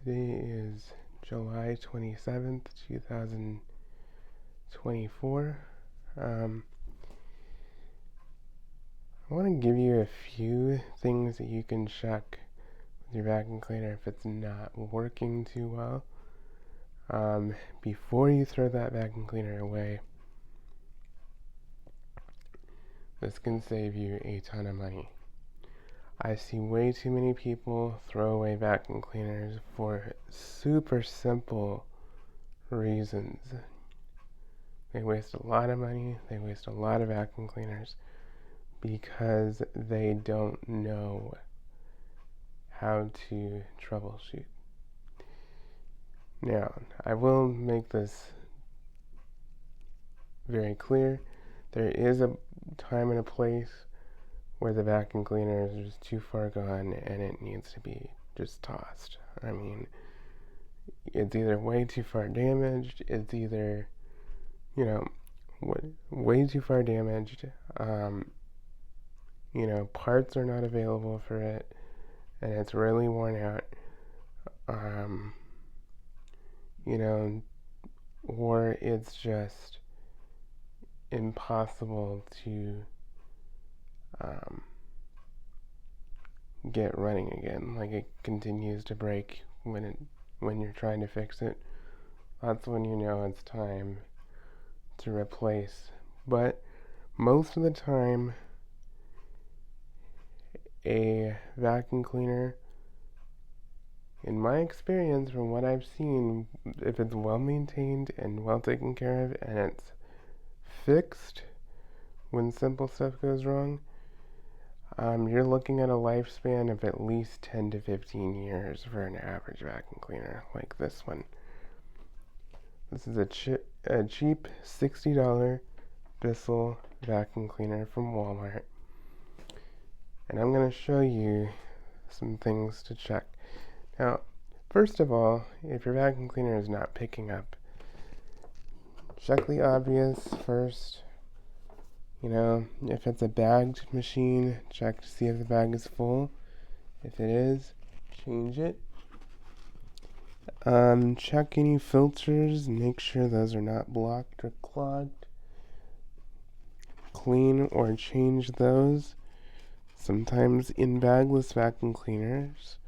Today is July 27th, 2024. I want to give you a few things that you can check with your vacuum cleaner if it's not working too well before you throw that vacuum cleaner away. This can save you a ton of money. I see way too many people throw away vacuum cleaners for super simple reasons. They waste a lot of money, they waste a lot of vacuum cleaners because they don't know how to troubleshoot. Now, I will make this very clear. There is a time and a place where the vacuum cleaner is just too far gone and it needs to be just tossed. I mean, it's either way too far damaged, it's either, way too far damaged, parts are not available for it, and it's really worn out, or it's just impossible to get running again. Like, it continues to break when you're trying to fix it. That's when you know it's time to replace. But most of the time, a vacuum cleaner, in my experience, from what I've seen, if it's well maintained and well taken care of and it's fixed when simple stuff goes wrong, you're looking at a lifespan of at least 10 to 15 years for an average vacuum cleaner like this one. This is a cheap $60 Bissell vacuum cleaner from Walmart. And I'm going to show you some things to check. Now, first of all, if your vacuum cleaner is not picking up, check the obvious first. If it's a bagged machine, check to see if the bag is full. If it is, change it. Check any filters, make sure those are not blocked or clogged. Clean or change those. Sometimes in bagless vacuum cleaners,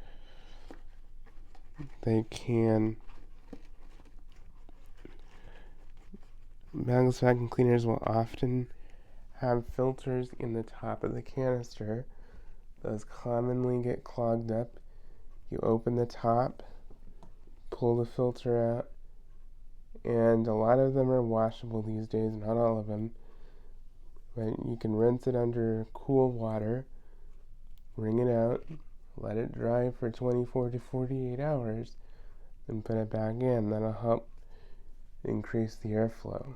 bagless vacuum cleaners will often have filters in the top of the canister. Those commonly get clogged up. You open the top, pull the filter out, and a lot of them are washable these days, not all of them, but you can rinse it under cool water, wring it out, let it dry for 24 to 48 hours, and put it back in. That'll help increase the airflow.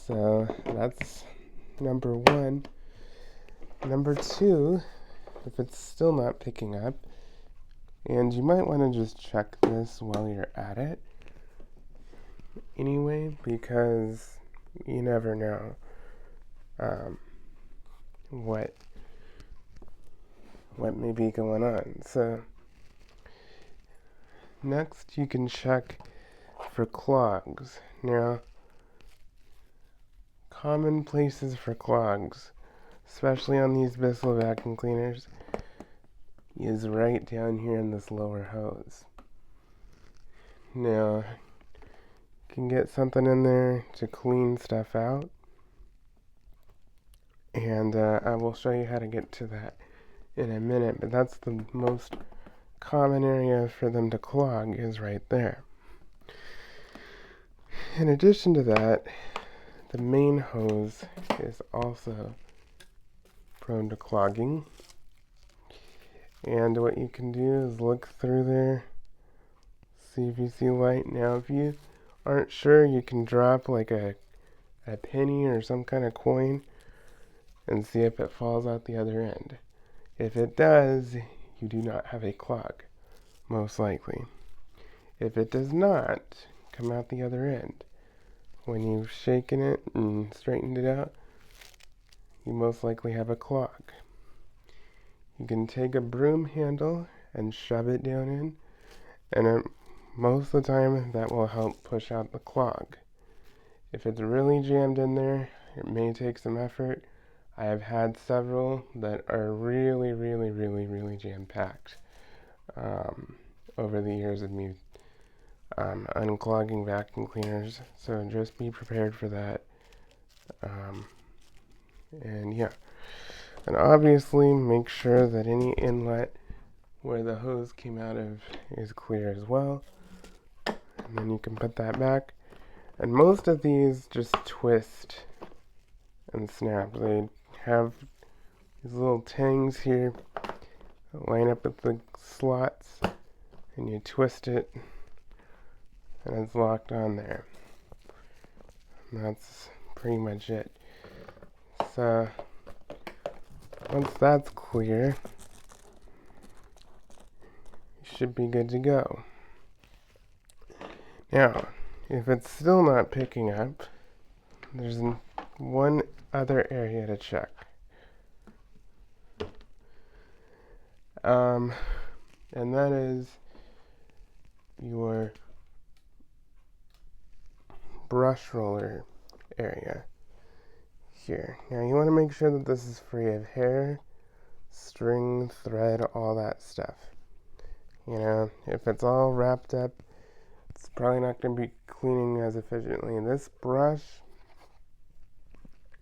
So that's number one. Number two, if it's still not picking up, and you might want to just check this while you're at it anyway, because you never know what may be going on. So next you can check for clogs. Now, common places for clogs, especially on these Bissell vacuum cleaners, is right down here in this lower hose. Now, you can get something in there to clean stuff out, and I will show you how to get to that in a minute, but that's the most common area for them to clog, is right there. In addition to that, the main hose is also prone to clogging. And what you can do is look through there, see if you see light. Now, if you aren't sure, you can drop like a penny or some kind of coin and see if it falls out the other end. If it does, you do not have a clog, most likely. If it does not come out the other end, when you've shaken it and straightened it out, you most likely have a clog. You can take a broom handle and shove it down in, and most of the time that will help push out the clog. If it's really jammed in there, it may take some effort. I have had several that are really, really, really, really jam-packed over the years of me unclogging vacuum cleaners, so just be prepared for that. And yeah, and obviously make sure that any inlet where the hose came out of is clear as well, and then you can put that back. And most of these just twist and snap. They have these little tangs here that line up with the slots, and you twist it and it's locked on there. And that's pretty much it. So once that's clear, you should be good to go. Now, if it's still not picking up, there's one other area to check. And that is your brush roller area here. Now you want to make sure that this is free of hair, string, thread, all that stuff. You know, if it's all wrapped up, it's probably not going to be cleaning as efficiently. This brush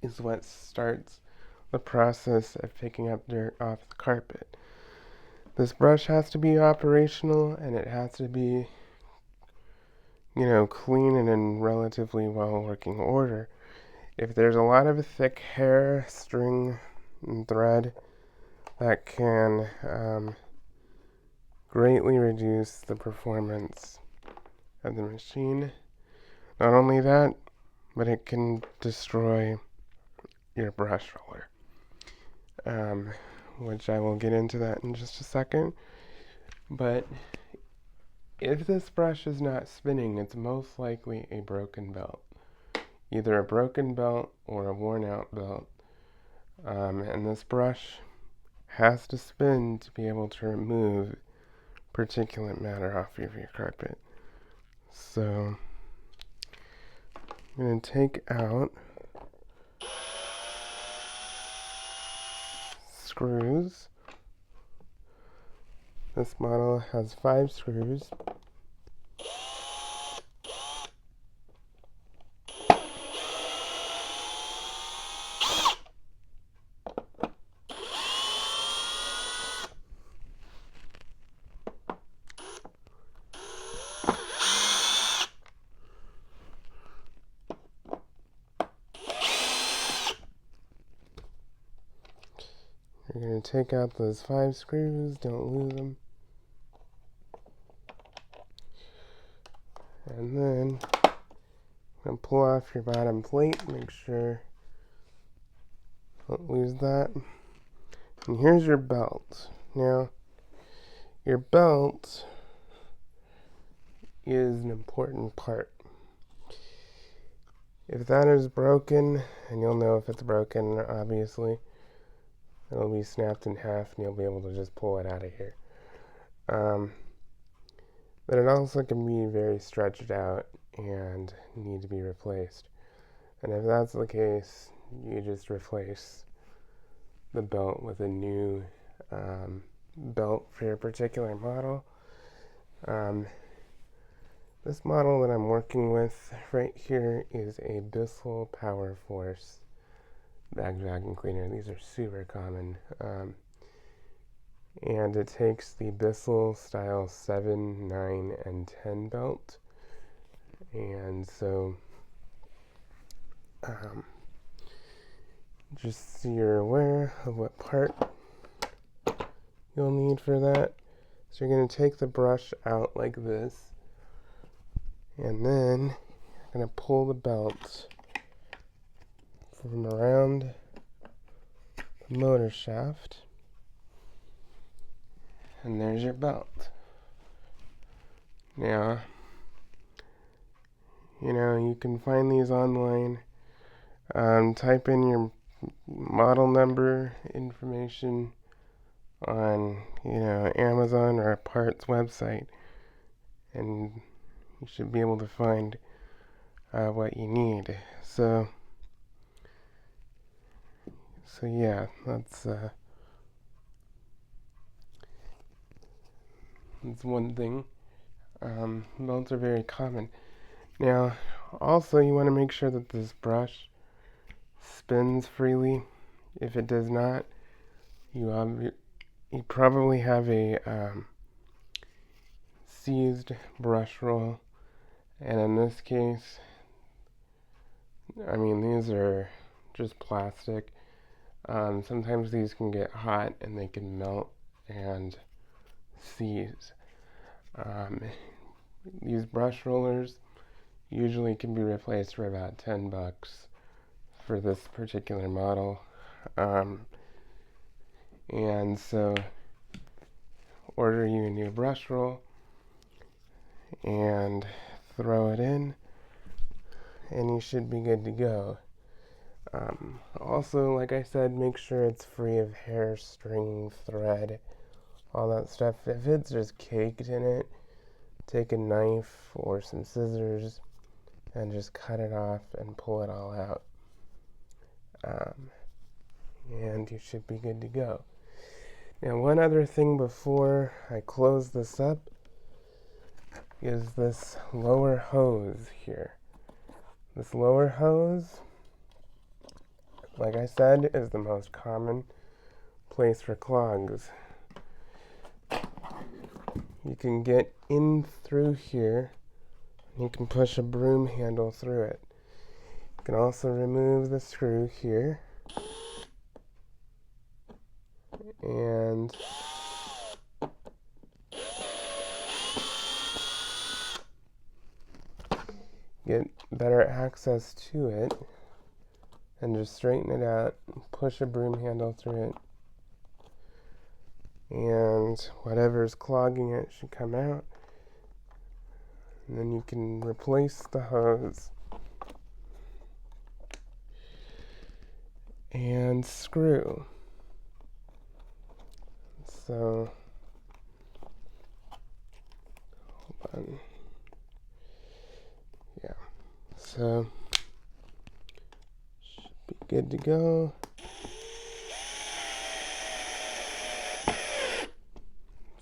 is what starts the process of picking up dirt off the carpet. This brush has to be operational, and it has to be, you know, clean and in relatively well working order. If there's a lot of thick hair, string, and thread, that can greatly reduce the performance of the machine. Not only that, but it can destroy your brush roller, which I will get into that in just a second. But if this brush is not spinning, it's most likely a broken belt. Either a broken belt or a worn out belt. And this brush has to spin to be able to remove particulate matter off of your carpet. So I'm going to take out screws. This model has 5 screws. You're going to take out those 5 screws, don't lose them. And then I'm going to pull off your bottom plate, make sure don't lose that. And here's your belt. Now, your belt is an important part. If that is broken, and you'll know if it's broken, obviously, it'll be snapped in half and you'll be able to just pull it out of here. But it also can be very stretched out and need to be replaced. And if that's the case, you just replace the belt with a new belt for your particular model. This model that I'm working with right here is a Bissell Power Force bag vacuum cleaner. These are super common. And it takes the Bissell style 7, 9, and 10 belt. And so just so you're aware of what part you'll need for that. So you're going to take the brush out like this, and then you're going to pull the belt from around the motor shaft, and there's your belt. Now, you know, you can find these online. Type in your model number information on, Amazon or a parts website, and you should be able to find what you need. So yeah, that's one thing. Belts are very common. Now, also you want to make sure that this brush spins freely. If it does not, you probably have a seized brush roll, and in this case, these are just plastic. Sometimes these can get hot and they can melt and seize. These brush rollers usually can be replaced for about $10 for this particular model. And so order you a new brush roll and throw it in, and you should be good to go. Also, like I said, make sure it's free of hair, string, thread, all that stuff. If it's just caked in it, take a knife or some scissors and just cut it off and pull it all out. And you should be good to go. Now, one other thing before I close this up is this lower hose here. This lower hose, like I said, is the most common place for clogs. You can get in through here, and you can push a broom handle through it. You can also remove the screw here, and get better access to it, and just straighten it out, push a broom handle through it, and whatever's clogging it should come out, and then you can replace the hose and screw. So, hold on. Yeah, so should be good to go.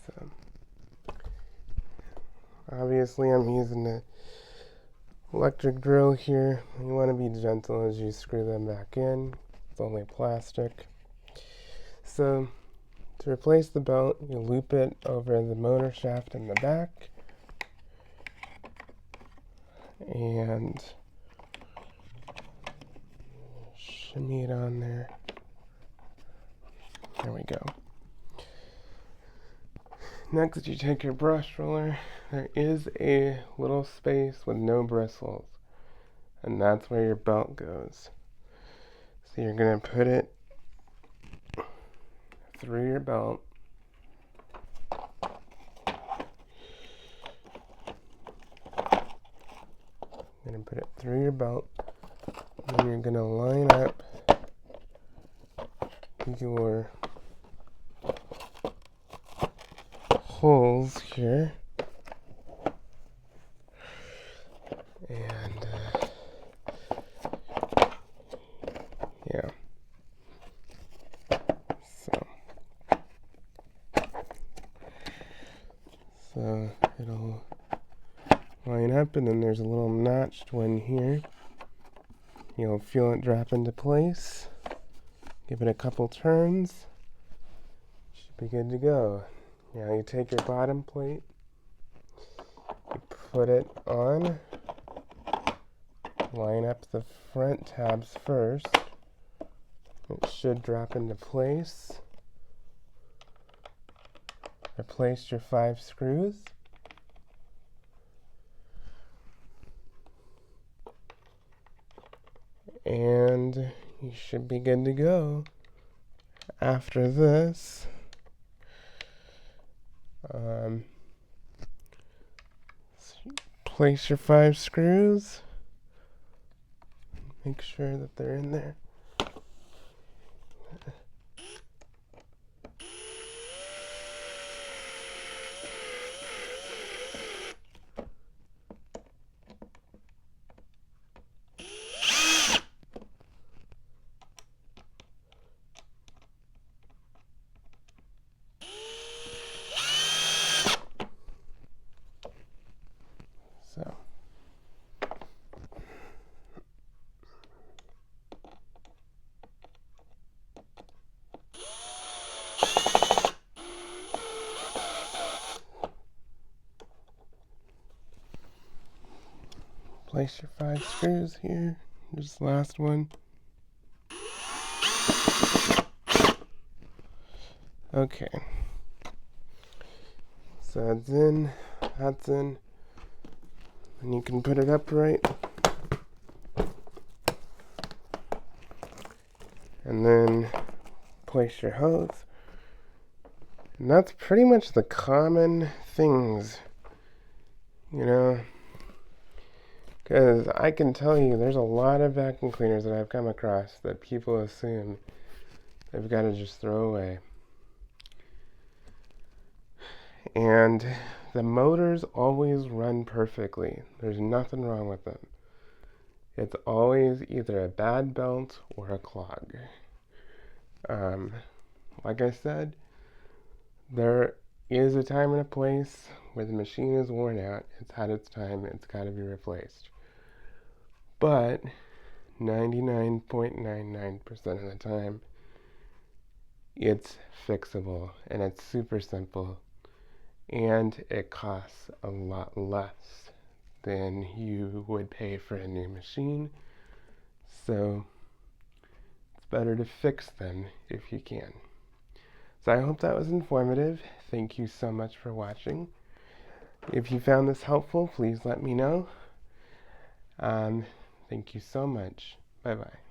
So, obviously I'm using the electric drill here. You want to be gentle as you screw them back in. It's only plastic. So, to replace the belt, you loop it over the motor shaft in the back, and shimmy it on there. There we go. Next, you take your brush roller. There is a little space with no bristles, and that's where your belt goes. So you're going to put it through your belt. You're going to put it through your belt, and then you're going to line up your holes here, and yeah, so it'll line up, and then there's a little notched one here. You'll feel it drop into place. Give it a couple turns. Should be good to go. Now you take your bottom plate, you put it on, line up the front tabs first. It should drop into place. Replace your 5 screws. And you should be good to go. After this, place your 5 screws. Make sure that they're in there. place your 5 screws here. Just last one. Okay. So that's in. And you can put it upright. And then place your hose. And that's pretty much the common things, you know. Because I can tell you there's a lot of vacuum cleaners that I've come across that people assume they've got to just throw away. And the motors always run perfectly. There's nothing wrong with them. It's always either a bad belt or a clog. Like I said, there is a time and a place where the machine is worn out. It's had its time. It's got to be replaced. But 99.99% of the time, it's fixable and it's super simple. And it costs a lot less than you would pay for a new machine. So it's better to fix them if you can. So I hope that was informative. Thank you so much for watching. If you found this helpful, please let me know. Thank you so much. Bye-bye.